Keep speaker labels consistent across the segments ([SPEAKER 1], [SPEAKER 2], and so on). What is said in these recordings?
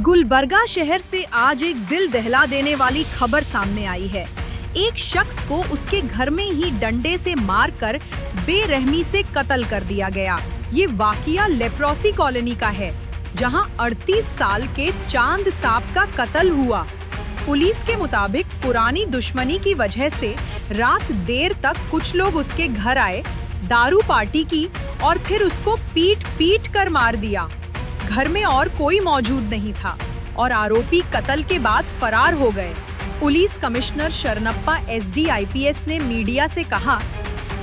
[SPEAKER 1] गुलबर्गा शहर से आज एक दिल दहला देने वाली खबर सामने आई है। एक शख्स को उसके घर में ही डंडे से मारकर बेरहमी से कत्ल कर दिया गया। ये वाकया लेप्रोसी कॉलोनी का है, जहां 38 साल के चांद साहब का कत्ल हुआ। पुलिस के मुताबिक पुरानी दुश्मनी की वजह से रात देर तक कुछ लोग उसके घर आए, दारू पार्टी की और फिर उसको पीट कर मार दिया। घर में और कोई मौजूद नहीं था और आरोपी कत्ल के बाद फरार हो गए। Police commissioner Sharanappa SD IPS ने मीडिया से कहा,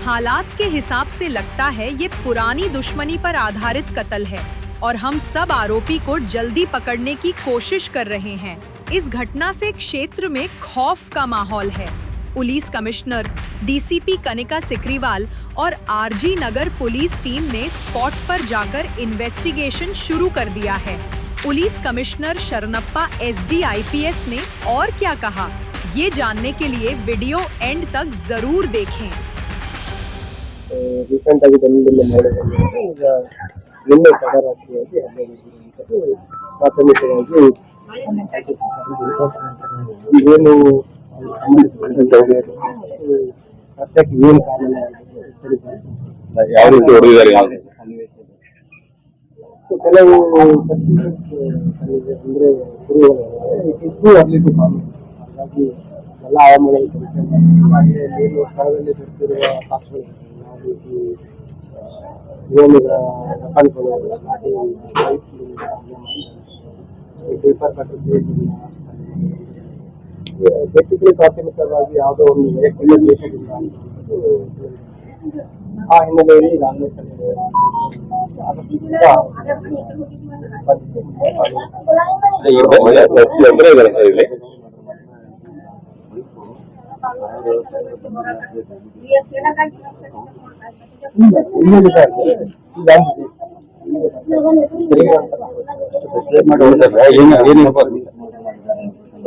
[SPEAKER 1] हालात के हिसाब से लगता है ये पुरानी दुश्मनी पर आधारित कत्ल है और हम सब आरोपी को जल्दी पकड़ने की कोशिश कर रहे हैं। इस घटना से क्षेत्र में खौफ का माहौल है। पुलिस कमिश्नर DCP कनिका सिकरीवाल और RG नगर पुलिस टीम ने स्पॉट पर जाकर इन्वेस्टिगेशन शुरू कर दिया है। Police commissioner Sharanappa SD IPS ने और क्या कहा, ये जानने के लिए वीडियो एंड तक जरूर देखें।
[SPEAKER 2] ಯಾವ ರೀತಿ ಹೊಡೆದಿದ್ದಾರೆ
[SPEAKER 3] ಕೆಲವು ಅಂದ್ರೆ ಇದ್ದು ಅರ್ಲಿಕ್ಕೆ ಹಾಗಾಗಿ ಎಲ್ಲ ಆಯಾಮಗಳಲ್ಲಿ ನೀರು ಸ್ಥಳದಲ್ಲಿ ದೊರೆತಿರುವ ಸಾಕ್ಷಿಗಳು ಯಾವ ರೀತಿ ಭೂಮಿಗಳ ರಕಾನುಗಳು ಪೇಪರ್ ಕಟ್ಟುತ್ತೆ ಬೇಸಿಕಲಿ ಪ್ರಾಥಮಿಕವಾಗಿ ಯಾವುದೋ ಒಂದು ವೈಯಕ್ತಿಕ ದೇಶದಿಂದ ಆ ಹಿನ್ನೆಲೆಯಲ್ಲಿ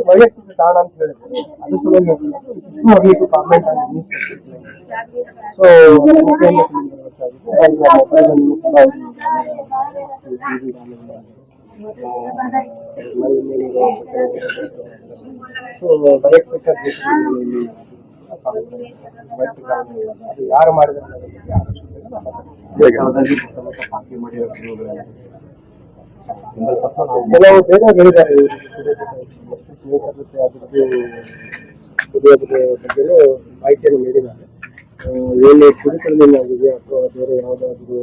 [SPEAKER 3] ವೈಯಕ್ತಿಕ ಕಾರಣ ಅಂತ ಹೇಳಿದ್ರೆ ಅದು ಸಲುವಾಗಿ ಕಾಮೆಂಟ್ ಆಗಿ ಸೊ ವೈಯಕ್ತಿಕ ಯಾರು ಮಾಡಿದ್ರೆ ಕೆಲವು ಬೇರೆ ಹೇಳಿದ್ದಾರೆ ಬಗ್ಗೆ ಮಾಹಿತಿಯನ್ನು ನೀಡಿದ್ದಾರೆ. ಏನು ಕುಡಿತದಿಂದಾಗಿದೆ ಅಥವಾ ಬೇರೆ ಯಾವುದಾದ್ರೂ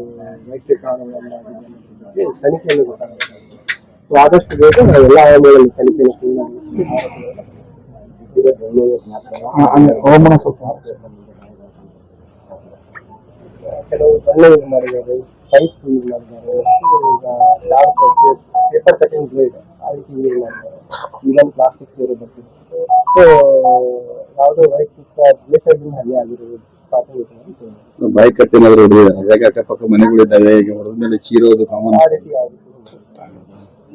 [SPEAKER 3] ವೈಯಕ್ತಿಕ ಕಾರಣಗಳನ್ನಾಗಿದೆ ತನಿಖೆಯನ್ನು ಗೊತ್ತಾಗುತ್ತೆ. ಆದಷ್ಟು ಬೇಗ ಎಲ್ಲ ಆಯಾಮಗಳಲ್ಲಿ ತನಿಖೆಯನ್ನು ಕೆಲವು ಸಣ್ಣ ಯೂಸ್ ಮಾಡಿದ್ದಾರೆ, ಪೈಪ್ ಯೂಸ್ ಮಾಡಿದ್ದಾರೆ, ಪೇಪರ್ ಕಟಿಂಗ್ ಬ್ಲೇಡ್ ಆ ರೀತಿ ಯೂಸ್ ಮಾಡಿದ್ದಾರೆ, ಈವನ್ ಪ್ಲಾಸ್ಟಿಕ್ ಬೇರೆ ಬರ್ತಿದೆ. ಸೊ ಯಾವುದೋ ವೈಯಕ್ತಿಕ ದ್ವೇಷದಿಂದ ಹಲ್ಲೆ ಆಗಿರುವುದು
[SPEAKER 2] ಬೈಕ್ ಕಟ್ಟಿನಾದ್ರೂ ಹೊಡೆದಿದ್ದಾರೆ. ಯಾಕೆ ಅಕ್ಕಪಕ್ಕ ಮನೆಗಳಿದ್ದಾವೆ, ಈಗ ಹೊಡೆದ ಮೇಲೆ ಚೀರೋದು ಕಾಮನ್.
[SPEAKER 3] ಆ ರೀತಿ ಯಾವುದು